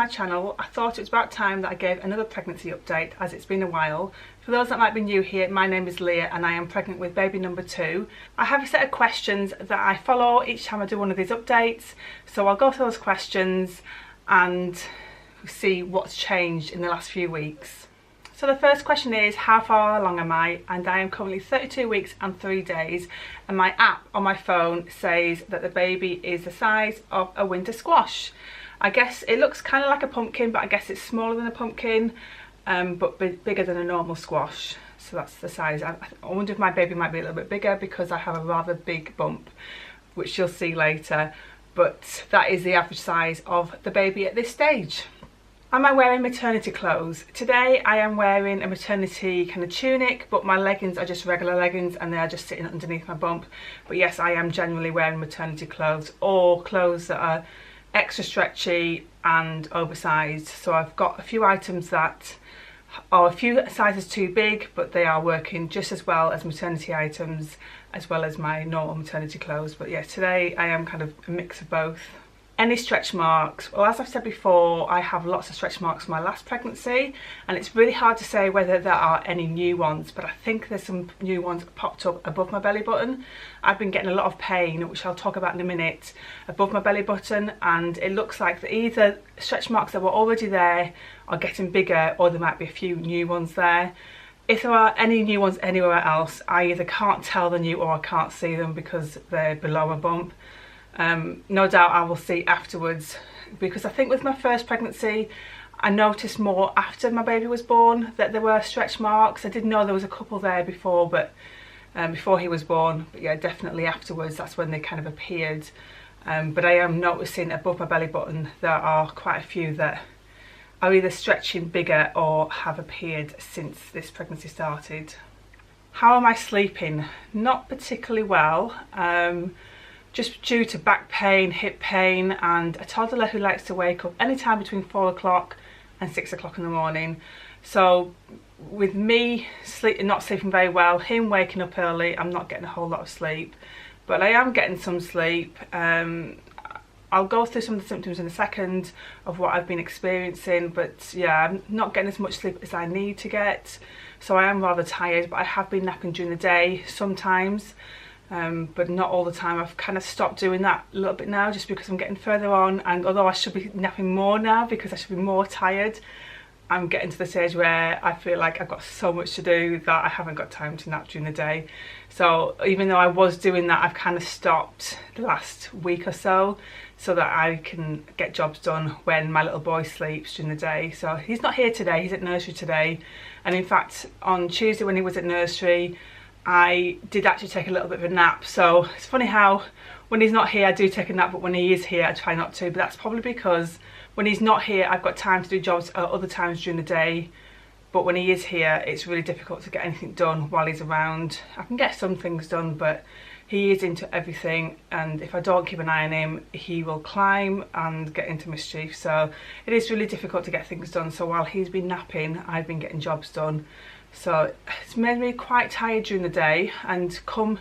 my channel, I thought it was about time that I gave another pregnancy update, as it's been a while. For those that might be new here, my name is Leah and I am pregnant with baby number 2. I have a set of questions that I follow each time I do one of these updates, so I'll go through those questions and see what's changed in the last few weeks. So the first question is, how far along am I? And I am currently 32 weeks and 3 days, and my app on my phone says that the baby is the size of a winter squash. I guess it looks kind of like a pumpkin, but I guess it's smaller than a pumpkin, but bigger than a normal squash. So that's the size. I wonder if my baby might be a little bit bigger because I have a rather big bump, which you'll see later. But that is the average size of the baby at this stage. Am I wearing maternity clothes? Today I am wearing a maternity kind of tunic, but my leggings are just regular leggings and they are just sitting underneath my bump. But yes, I am generally wearing maternity clothes, or clothes that are extra stretchy and oversized. So I've got a few items that are a few sizes too big, but they are working just as well as maternity items, as well as my normal maternity clothes. But yeah, today I am kind of a mix of both. Any stretch marks? Well, as I've said before, I have lots of stretch marks from my last pregnancy, and it's really hard to say whether there are any new ones, but I think there's some new ones popped up above my belly button. I've been getting a lot of pain, which I'll talk about in a minute, above my belly button, and it looks like that either stretch marks that were already there are getting bigger, or there might be a few new ones there. If there are any new ones anywhere else, I either can't tell they're new or I can't see them because they're below my bump. No doubt I will see afterwards, because I think with my first pregnancy I noticed more after my baby was born that there were stretch marks. I didn't know there was a couple there before, but before he was born, but yeah, definitely afterwards that's when they kind of appeared. But I am noticing above my belly button there are quite a few that are either stretching bigger or have appeared since this pregnancy started. How am I sleeping? Not particularly well. Just due to back pain, hip pain, and a toddler who likes to wake up anytime between 4 o'clock and 6 o'clock in the morning. So with me not sleeping very well, him waking up early, I'm not getting a whole lot of sleep, but I am getting some sleep. I'll go through some of the symptoms in a second of what I've been experiencing, but yeah, I'm not getting as much sleep as I need to get, so I am rather tired, but I have been napping during the day sometimes. But not all the time. I've kind of stopped doing that a little bit now, just because I'm getting further on, and although I should be napping more now because I should be more tired, I'm getting to the stage where I feel like I've got so much to do that I haven't got time to nap during the day. So even though I was doing that, I've kind of stopped the last week or so that I can get jobs done when my little boy sleeps during the day. So he's not here today, he's at nursery today, and in fact on Tuesday when he was at nursery I did actually take a little bit of a nap. So it's funny how when he's not here I do take a nap, but when he is here I try not to. But that's probably because when he's not here I've got time to do jobs at other times during the day, but when he is here it's really difficult to get anything done while he's around. I can get some things done, but he is into everything, and if I don't keep an eye on him he will climb and get into mischief. So it is really difficult to get things done. So while he's been napping I've been getting jobs done. So it's made me quite tired during the day, and come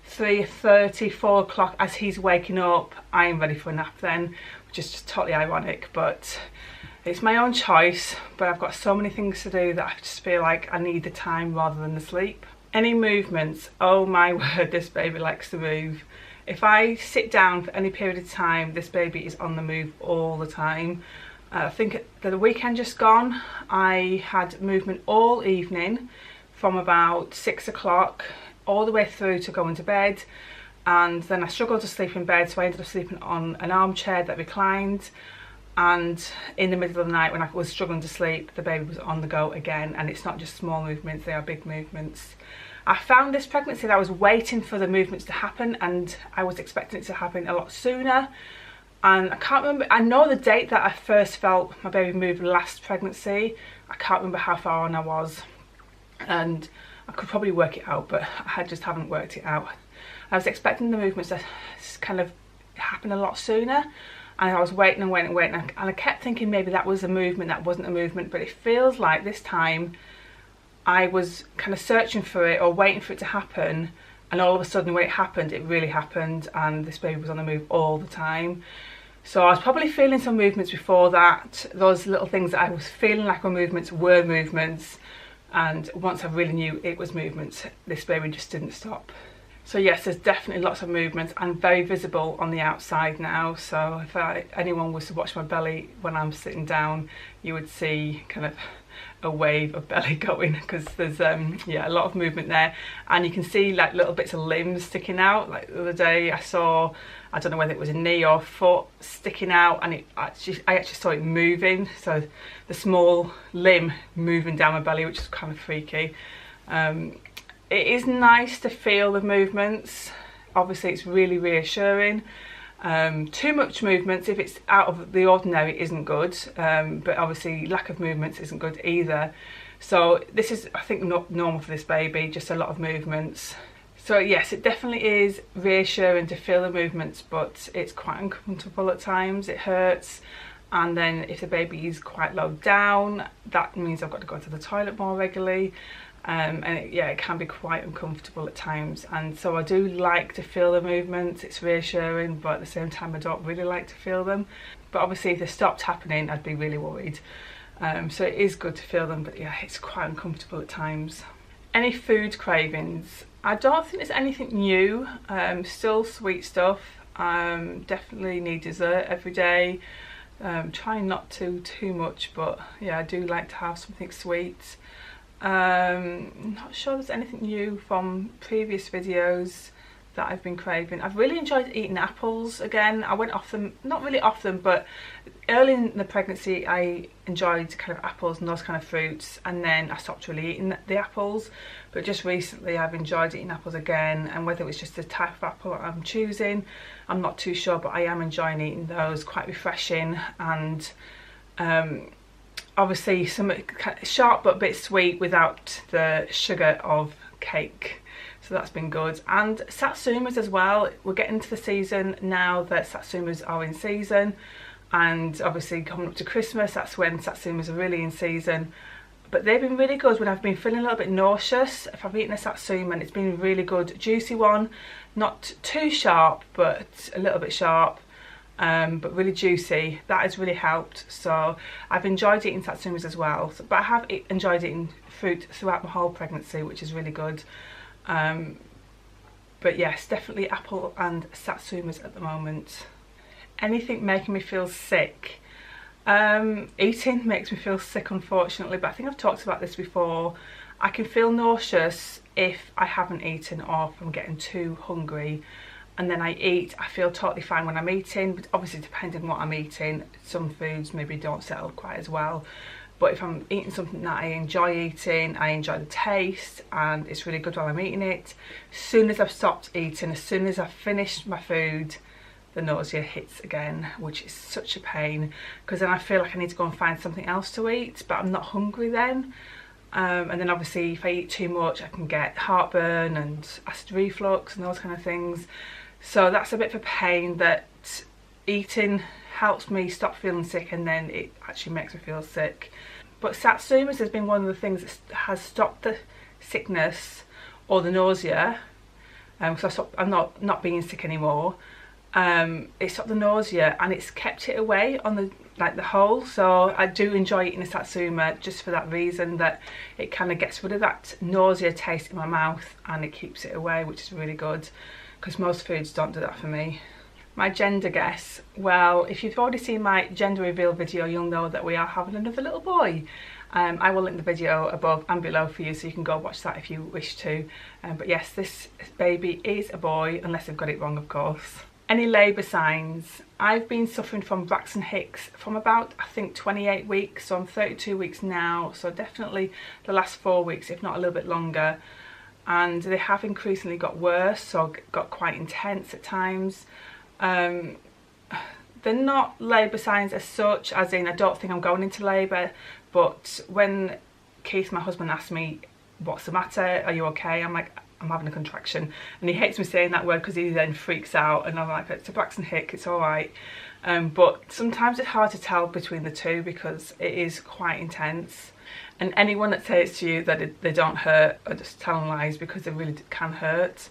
3:30, 4 o'clock as he's waking up I am ready for a nap then, which is just totally ironic, but it's my own choice. But I've got so many things to do that I just feel like I need the time rather than the sleep. Any movements? Oh my word, this baby likes to move. If I sit down for any period of time this baby is on the move all the time. I think the weekend just gone I had movement all evening from about 6 o'clock all the way through to going to bed, and then I struggled to sleep in bed, so I ended up sleeping on an armchair that reclined, and in the middle of the night when I was struggling to sleep the baby was on the go again. And it's not just small movements, they are big movements. I found this pregnancy that I was waiting for the movements to happen, and I was expecting it to happen a lot sooner. And I can't remember, I know the date that I first felt my baby move last pregnancy. I can't remember how far on I was, and I could probably work it out, but I just haven't worked it out. I was expecting the movements to kind of happen a lot sooner, and I was waiting and waiting and waiting, and I kept thinking maybe that was a movement, that wasn't a movement. But it feels like this time I was kind of searching for it or waiting for it to happen, and all of a sudden when it happened, it really happened, and this baby was on the move all the time. So I was probably feeling some movements before that. Those little things that I was feeling like were movements were movements, and once I really knew it was movements, this baby just didn't stop. So yes, there's definitely lots of movements and very visible on the outside now. So if anyone was to watch my belly when I'm sitting down, you would see kind of a wave of belly going, because there's yeah, a lot of movement there, and you can see like little bits of limbs sticking out. Like the other day I saw, I don't know whether it was a knee or foot sticking out, and I actually saw it moving, so the small limb moving down my belly, which is kind of freaky. It is nice to feel the movements. Obviously it's really reassuring. Too much movements, if it's out of the ordinary, isn't good, but obviously lack of movements isn't good either. So this is, I think, not normal for this baby, just a lot of movements. So yes, it definitely is reassuring to feel the movements, but it's quite uncomfortable at times. It hurts, and then if the baby is quite low down, that means I've got to go to the toilet more regularly. And yeah, it can be quite uncomfortable at times, and so I do like to feel the movements. It's reassuring, but at the same time I don't really like to feel them. But obviously if they stopped happening, I'd be really worried. So it is good to feel them, but yeah, it's quite uncomfortable at times. Any food cravings? I don't think there's anything new. Still sweet stuff. Definitely need dessert every day. Trying not to too much, but yeah, I do like to have something sweet. Not sure there's anything new from previous videos that I've been craving. I've really enjoyed eating apples again. I went off them, not really off them, but early in the pregnancy I enjoyed kind of apples and those kind of fruits, and then I stopped really eating the apples. But just recently I've enjoyed eating apples again, and whether it was just the type of apple I'm choosing, I'm not too sure, but I am enjoying eating those. Quite refreshing, and obviously some sharp but a bit sweet without the sugar of cake, so that's been good. And satsumas as well. We're getting to the season now that satsumas are in season, and obviously coming up to Christmas, that's when satsumas are really in season. But they've been really good when I've been feeling a little bit nauseous. If I've eaten a satsuma, and it's been really good, juicy one, not too sharp but a little bit sharp. But really juicy. That has really helped. So I've enjoyed eating satsumas as well, but I have enjoyed eating fruit throughout my whole pregnancy, which is really good. But yes, definitely apple and satsumas at the moment. Anything making me feel sick? Eating makes me feel sick, unfortunately, but I think I've talked about this before. I can feel nauseous if I haven't eaten or if I'm getting too hungry, and then I eat. I feel totally fine when I'm eating, but obviously depending on what I'm eating, some foods maybe don't settle quite as well. But if I'm eating something that I enjoy eating, I enjoy the taste, and it's really good while I'm eating it, as soon as I've stopped eating, as soon as I've finished my food, the nausea hits again, which is such a pain, because then I feel like I need to go and find something else to eat, but I'm not hungry then. And then obviously if I eat too much, I can get heartburn and acid reflux and those kind of things. So that's a bit of a pain, that eating helps me stop feeling sick, and then it actually makes me feel sick. But satsumas has been one of the things that has stopped the sickness or the nausea. So I'm not being sick anymore. It stopped the nausea, and it's kept it away on the whole. So I do enjoy eating a satsuma just for that reason, that it kind of gets rid of that nausea taste in my mouth and it keeps it away, which is really good, because most foods don't do that for me. My gender guess, well, if you've already seen my gender reveal video, you'll know that we are having another little boy. I will link the video above and below for you, so you can go watch that if you wish to. But yes, this baby is a boy, unless I've got it wrong, of course. Any labour signs? I've been suffering from Braxton Hicks from about, I think, 28 weeks, so I'm 32 weeks now, so definitely the last 4 weeks, if not a little bit longer. And they have increasingly got worse, so got quite intense at times. They're not labour signs as such, as in I don't think I'm going into labour, but when Keith, my husband, asked me, what's the matter, are you okay, I'm like, I'm having a contraction, and he hates me saying that word because he then freaks out, and I'm like, it's a Braxton Hick, it's alright. But sometimes it's hard to tell between the two because it is quite intense, and anyone that says to you that they don't hurt are just telling lies, because they really can hurt.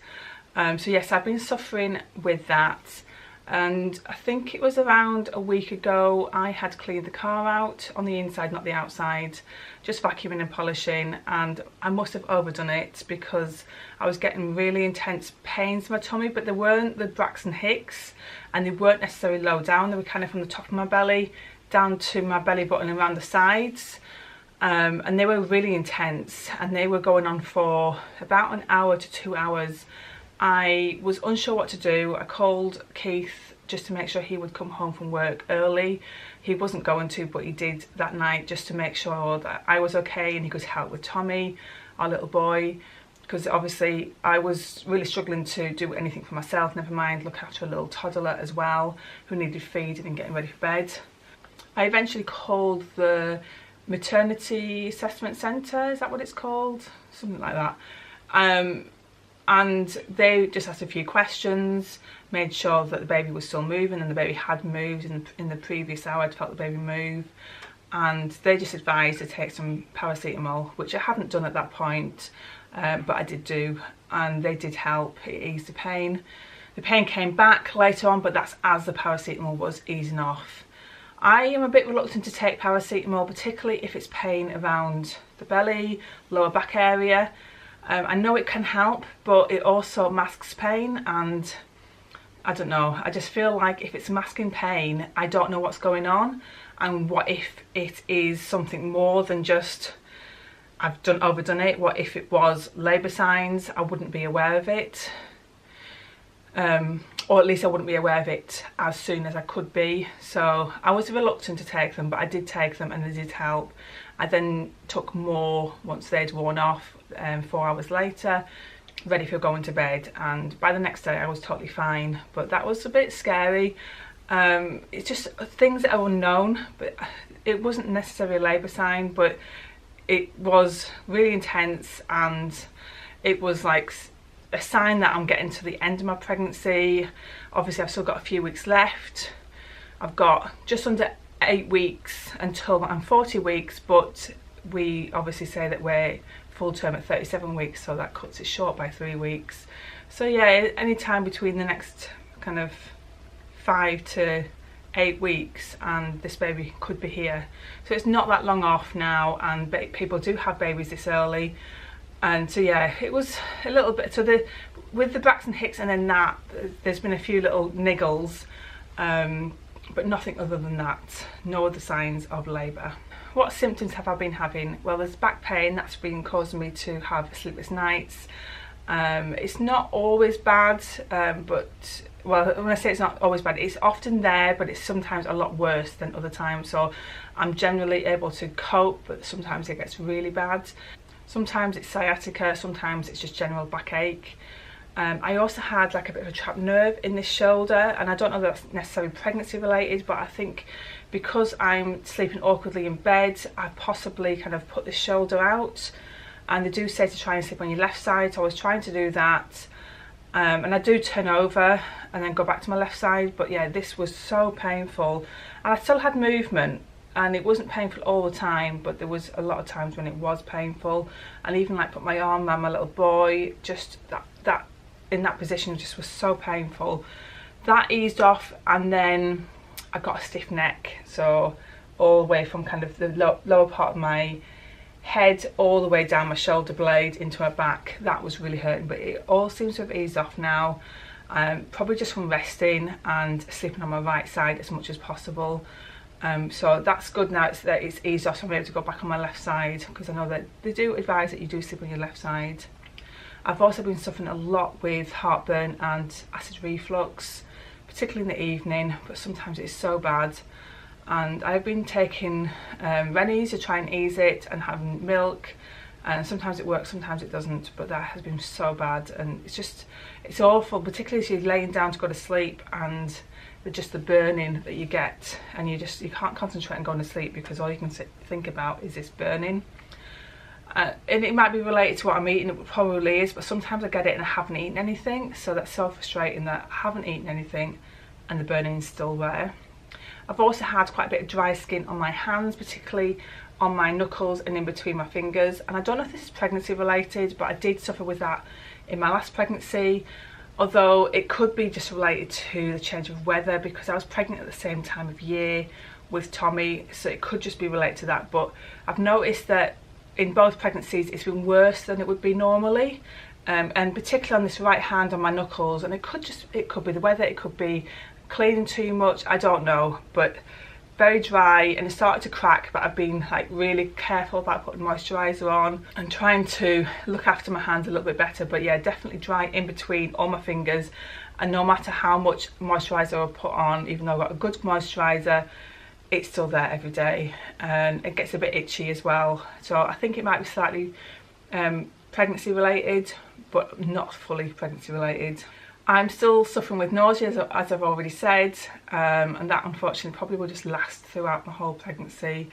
So yes, I've been suffering with that. And I think it was around a week ago I had cleaned the car out on the inside, not the outside, just vacuuming and polishing, and I must have overdone it because I was getting really intense pains in my tummy, but they weren't the Braxton Hicks and they weren't necessarily low down. They were kind of from the top of my belly down to my belly button and around the sides. And they were really intense, and they were going on for about an hour to 2 hours. I was unsure what to do. I called Keith just to make sure he would come home from work early. He wasn't going to, but he did that night just to make sure that I was okay and he could help with Tommy, our little boy, because obviously I was really struggling to do anything for myself, never mind look after a little toddler as well who needed feeding and getting ready for bed. I eventually called the Maternity Assessment Centre, is that what it's called? Something like that. And they just asked a few questions, made sure that the baby was still moving, and the baby had moved in the previous hour. I'd felt the baby move, and they just advised to take some paracetamol, which I hadn't done at that point, but I did do, and they did help. It eased the pain. The pain came back later on, but that's as the paracetamol was easing off. I am a bit reluctant to take paracetamol, particularly if it's pain around the belly, lower back area. I know it can help, but it also masks pain, and I don't know, I just feel like if it's masking pain, I don't know what's going on, and what if it is something more than just I've overdone it? What if it was labour signs? I wouldn't be aware of it. Or at least I wouldn't be aware of it as soon as I could be. So I was reluctant to take them, but I did take them and they did help. I then took more once they'd worn off, 4 hours later, ready for going to bed, and by the next day I was totally fine. But that was a bit scary. It's just things that are unknown, but it wasn't necessarily a labour sign, but it was really intense, and it was like a sign that I'm getting to the end of my pregnancy. Obviously I've still got a few weeks left. I've got just under 8 weeks until I'm 40 weeks, but we obviously say that we're full term at 37 weeks, so that cuts it short by 3 weeks. So yeah, any time between the next kind of 5 to 8 weeks and this baby could be here. So it's not that long off now, and people do have babies this early. And so yeah, it was a little bit, so with the Braxton Hicks and then that, there's been a few little niggles, but nothing other than that, no other signs of labour. What symptoms have I been having? Well, there's back pain that's been causing me to have sleepless nights. It's not always bad, but well, when I say it's not always bad, it's often there, but it's sometimes a lot worse than other times. So I'm generally able to cope, but sometimes it gets really bad. Sometimes it's sciatica, sometimes it's just general backache. I also had like a bit of a trapped nerve in this shoulder, and I don't know if that's necessarily pregnancy related, but I think because I'm sleeping awkwardly in bed, I possibly kind of put the shoulder out, and they do say to try and sleep on your left side, so I was trying to do that. And I do turn over and then go back to my left side, but yeah, this was so painful, and I still had movement. And it wasn't painful all the time, but there was a lot of times when it was painful. And even like put my arm around my little boy, just that in that position just was so painful. That eased off, and then I got a stiff neck. So all the way from kind of the lower part of my head all the way down my shoulder blade into my back. That was really hurting, but it all seems to have eased off now. Probably just from resting and sleeping on my right side as much as possible. So that's good now that it's eased off, so I'm able to go back on my left side, because I know that they do advise that you do sleep on your left side. I've also been suffering a lot with heartburn and acid reflux, particularly in the evening, but sometimes it's so bad. And I've been taking Rennies to try and ease it, and having milk, and sometimes it works, sometimes it doesn't, but that has been so bad, and it's awful, particularly as you're laying down to go to sleep, and just the burning that you get, and you can't concentrate on going to sleep because all you can think about is this burning. And it might be related to what I'm eating, it probably is, but sometimes I get it and I haven't eaten anything, so that's so frustrating that I haven't eaten anything and the burning is still there. I've also had quite a bit of dry skin on my hands, particularly on my knuckles and in between my fingers, and I don't know if this is pregnancy related, but I did suffer with that in my last pregnancy. although it could be just related to the change of weather, because I was pregnant at the same time of year with Tommy, so it could just be related to that. But I've noticed that in both pregnancies it's been worse than it would be normally, and particularly on this right hand on my knuckles, and it could be the weather, it could be cleaning too much, I don't know, but very dry, and it started to crack. But I've been like really careful about putting moisturiser on and trying to look after my hands a little bit better. But yeah, definitely dry in between all my fingers, and no matter how much moisturiser I put on, even though I've got a good moisturiser, it's still there every day, and it gets a bit itchy as well. So I think it might be slightly pregnancy related, but not fully pregnancy related. I'm still suffering with nausea, as I've already said, and that unfortunately probably will just last throughout my whole pregnancy,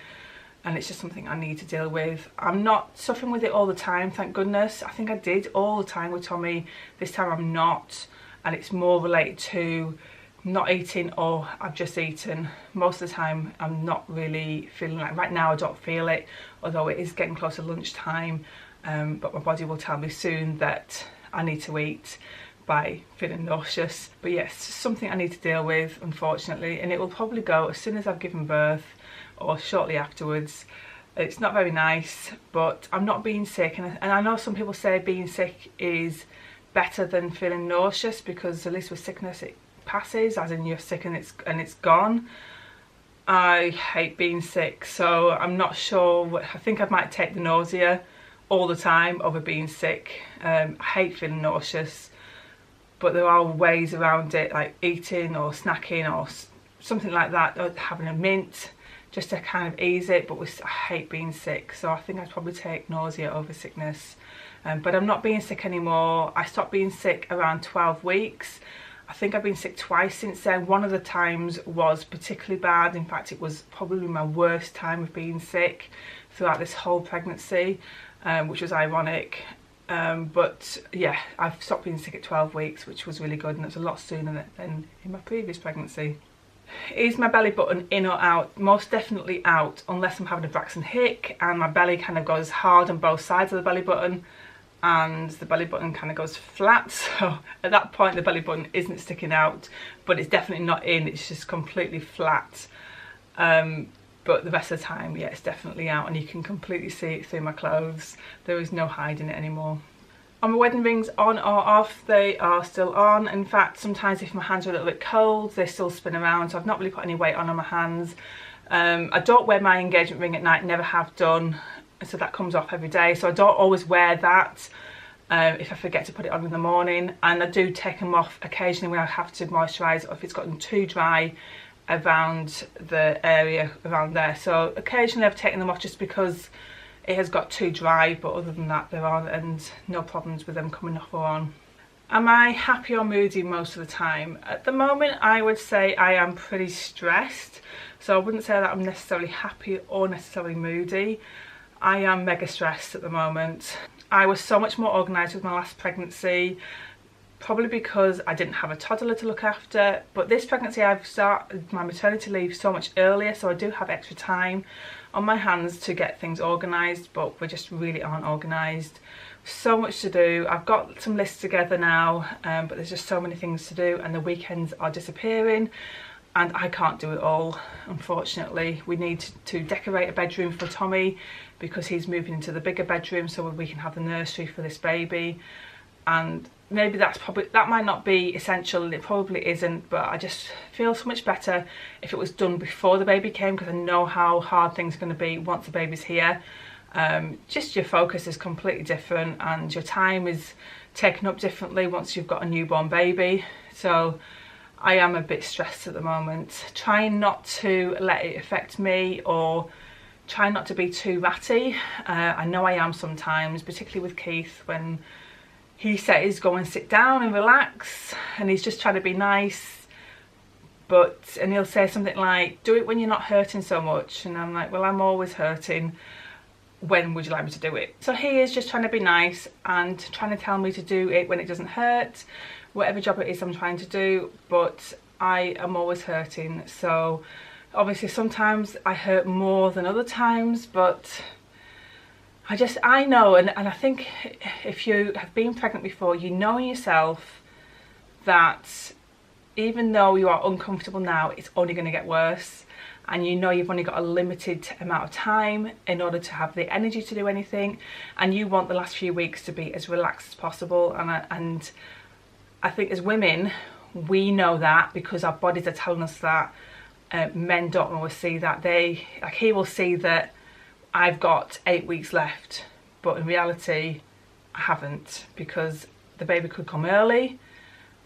and it's just something I need to deal with. I'm not suffering with it all the time, thank goodness. I think I did all the time with Tommy. This time I'm not, and it's more related to not eating, or I've just eaten. Most of the time I'm not really feeling like, right now I don't feel it, although it is getting close to lunchtime, but my body will tell me soon that I need to eat by feeling nauseous. But yes, something I need to deal with, unfortunately, and it will probably go as soon as I've given birth or shortly afterwards. It's not very nice, but I'm not being sick, and I know some people say being sick is better than feeling nauseous, because at least with sickness it passes, as in you're sick and it's gone. I hate being sick, so I'm not sure. I think I might take the nausea all the time over being sick. I hate feeling nauseous, but there are ways around it, like eating or snacking or something like that, or having a mint just to kind of ease it. But I hate being sick, so I think I'd probably take nausea over sickness. But I'm not being sick anymore. I stopped being sick around 12 weeks. I think I've been sick twice since then. One of the times was particularly bad. In fact, it was probably my worst time of being sick throughout this whole pregnancy, which was ironic. But yeah, I've stopped being sick at 12 weeks, which was really good, and it's a lot sooner than in my previous pregnancy. Is my belly button in or out? Most definitely out, unless I'm having a Braxton Hick and my belly kind of goes hard on both sides of the belly button, and the belly button kind of goes flat. So at that point the belly button isn't sticking out, but it's definitely not in, it's just completely flat. But the rest of the time, yeah, it's definitely out, and you can completely see it through my clothes. There is no hiding it anymore. Are my wedding rings on or off? They are still on. In fact, sometimes if my hands are a little bit cold, they still spin around, so I've not really put any weight on my hands. I don't wear my engagement ring at night, never have done, so that comes off every day, so I don't always wear that if I forget to put it on in the morning. And I do take them off occasionally when I have to moisturise, or if it's gotten too dry around the area around there. So occasionally I've taken them off just because it has got too dry, but other than that they're on, and no problems with them coming off or on. Am I happy or moody most of the time? At the moment I would say I am pretty stressed, so I wouldn't say that I'm necessarily happy or necessarily moody. I am mega stressed at the moment. I was so much more organised with my last pregnancy, probably because I didn't have a toddler to look after, but this pregnancy I've started my maternity leave so much earlier, so I do have extra time on my hands to get things organised, but we just really aren't organised. So much to do. I've got some lists together now, but there's just so many things to do, and the weekends are disappearing, and I can't do it all, unfortunately. We need to decorate a bedroom for Tommy because he's moving into the bigger bedroom, so we can have the nursery for this baby. And maybe that might not be essential, and it probably isn't, but I just feel so much better if it was done before the baby came, because I know how hard things are going to be once the baby's here. Just your focus is completely different, and your time is taken up differently once you've got a newborn baby. So I am a bit stressed at the moment, trying not to let it affect me, or trying not to be too ratty. I know I am sometimes, particularly with Keith, when he says go and sit down and relax, and he's just trying to be nice, and he'll say something like, do it when you're not hurting so much, and I'm like, well, I'm always hurting. When would you like me to do it? So he is just trying to be nice and trying to tell me to do it when it doesn't hurt, whatever job it is I'm trying to do, but I am always hurting. So obviously sometimes I hurt more than other times, but I know, and I think if you have been pregnant before, you know in yourself that even though you are uncomfortable now, it's only going to get worse, and you know you've only got a limited amount of time in order to have the energy to do anything, and you want the last few weeks to be as relaxed as possible. And I think as women, we know that because our bodies are telling us that. Men don't always see that. He will see that I've got 8 weeks left, but in reality I haven't, because the baby could come early,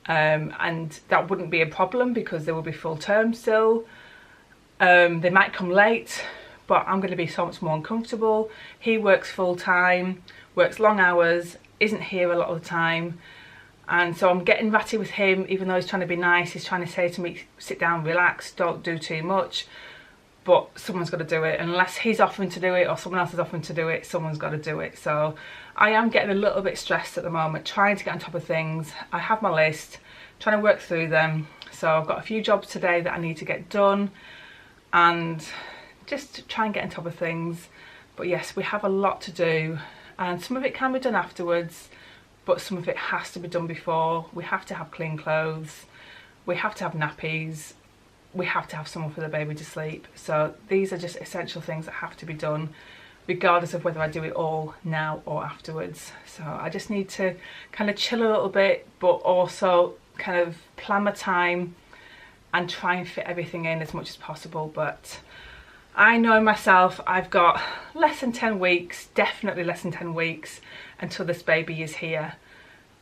and that wouldn't be a problem because they will be full term still. They might come late, but I'm going to be so much more uncomfortable. He works full time, works long hours, isn't here a lot of the time, and so I'm getting ratty with him. Even though he's trying to be nice, he's trying to say to me, sit down, relax, don't do too much, but someone's got to do it. Unless he's offering to do it or someone else is offering to do it, someone's got to do it. So I am getting a little bit stressed at the moment, trying to get on top of things. I have my list, trying to work through them. So I've got a few jobs today that I need to get done, and just to try and get on top of things. But yes, we have a lot to do, and some of it can be done afterwards, but some of it has to be done before. We have to have clean clothes, we have to have nappies, we have to have someone for the baby to sleep. So these are just essential things that have to be done, regardless of whether I do it all now or afterwards. So I just need to kind of chill a little bit, but also kind of plan my time and try and fit everything in as much as possible. But I know myself, I've got less than 10 weeks, definitely less than 10 weeks until this baby is here.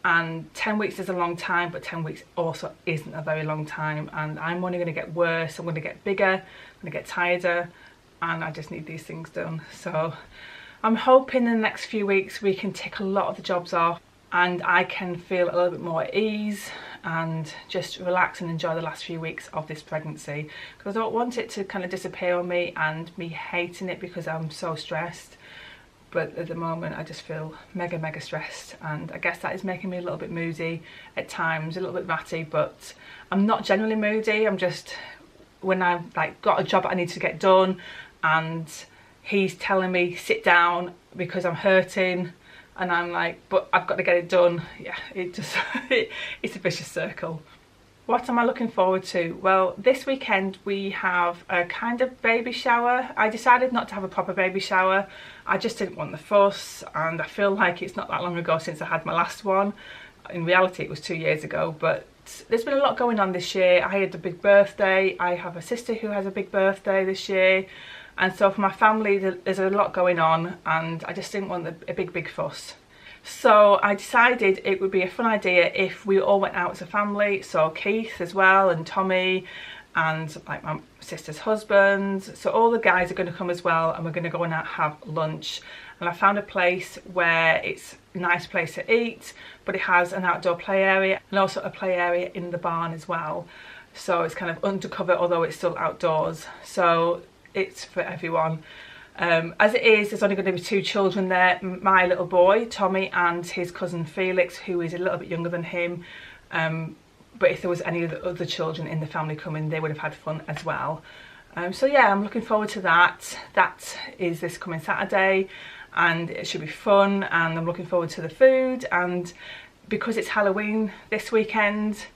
And 10 weeks is a long time, but 10 weeks also isn't a very long time. And I'm only going to get worse, I'm going to get bigger, I'm going to get tireder, and I just need these things done. So I'm hoping in the next few weeks we can tick a lot of the jobs off, and I can feel a little bit more at ease and just relax and enjoy the last few weeks of this pregnancy, because I don't want it to kind of disappear on me and me hating it because I'm so stressed. But at the moment I just feel mega stressed, and I guess that is making me a little bit moody at times, a little bit ratty. But I'm not generally moody, I'm just, when I've like got a job that I need to get done and he's telling me sit down because I'm hurting, and I'm like, but I've got to get it done. Yeah, it just it's a vicious circle. What am I looking forward to? Well, this weekend we have a kind of baby shower. I decided not to have a proper baby shower. I just didn't want the fuss, and I feel like it's not that long ago since I had my last one. In reality it was 2 years ago, but there's been a lot going on this year. I had a big birthday. I have a sister who has a big birthday this year, and so for my family there's a lot going on, and I just didn't want a big fuss. So I decided it would be a fun idea if we all went out as a family, so Keith as well, and Tommy, and like my sister's husband. So all the guys are going to come as well, and we're going to go and have lunch. And I found a place where it's a nice place to eat, but it has an outdoor play area and also a play area in the barn as well. So it's kind of undercover, although it's still outdoors. So it's for everyone. As it is, there's only going to be 2 children there, my little boy Tommy and his cousin Felix, who is a little bit younger than him, but if there was any of the other children in the family coming, they would have had fun as well. So yeah, I'm looking forward to that. That is this coming Saturday, and it should be fun, and I'm looking forward to the food. And because it's Halloween this weekend,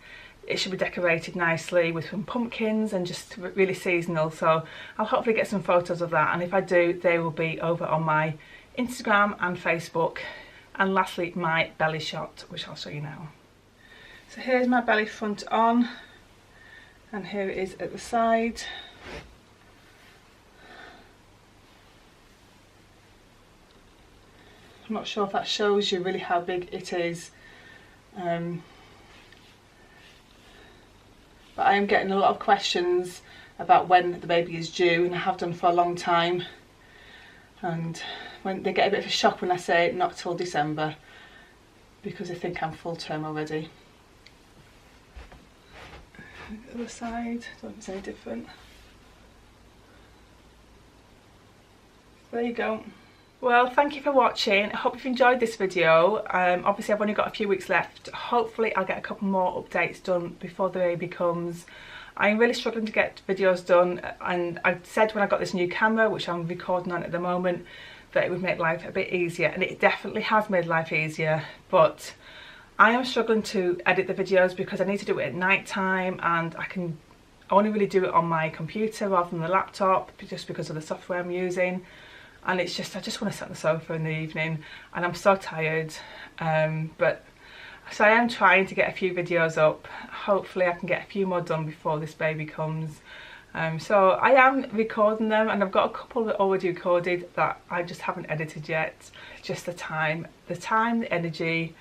it should be decorated nicely with some pumpkins and just really seasonal. So I'll hopefully get some photos of that, and if I do, they will be over on my Instagram and Facebook. And lastly, my belly shot, which I'll show you now. So here's my belly front on, and here it is at the side. I'm not sure if that shows you really how big it is. But I am getting a lot of questions about when the baby is due, and I have done for a long time. And when they get a bit of a shock when I say not till December, because they think I'm full term already. The other side, don't know if it's any different. There you go. Well, thank you for watching. I hope you've enjoyed this video. Obviously I've only got a few weeks left. Hopefully I'll get a couple more updates done before the baby comes. I'm really struggling to get videos done, and I said when I got this new camera, which I'm recording on at the moment, that it would make life a bit easier, and it definitely has made life easier, but I am struggling to edit the videos because I need to do it at night time, and I can only really do it on my computer rather than the laptop just because of the software I'm using. And it's just, I just want to sit on the sofa in the evening and I'm so tired. But so I am trying to get a few videos up. Hopefully I can get a few more done before this baby comes. So I am recording them, and I've got a couple that already recorded that I just haven't edited yet. Just the time, the energy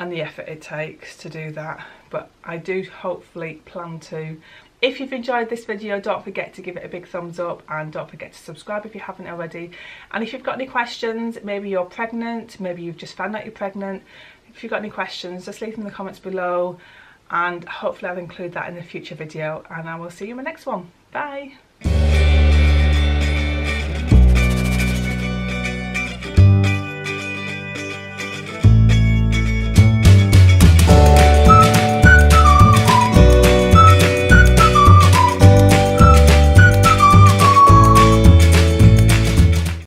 and the effort it takes to do that. But I do hopefully plan to. If you've enjoyed this video, don't forget to give it a big thumbs up, and don't forget to subscribe if you haven't already. And if you've got any questions, maybe you're pregnant, maybe you've just found out you're pregnant, if you've got any questions, just leave them in the comments below, and hopefully I'll include that in a future video, and I will see you in my next one. Bye.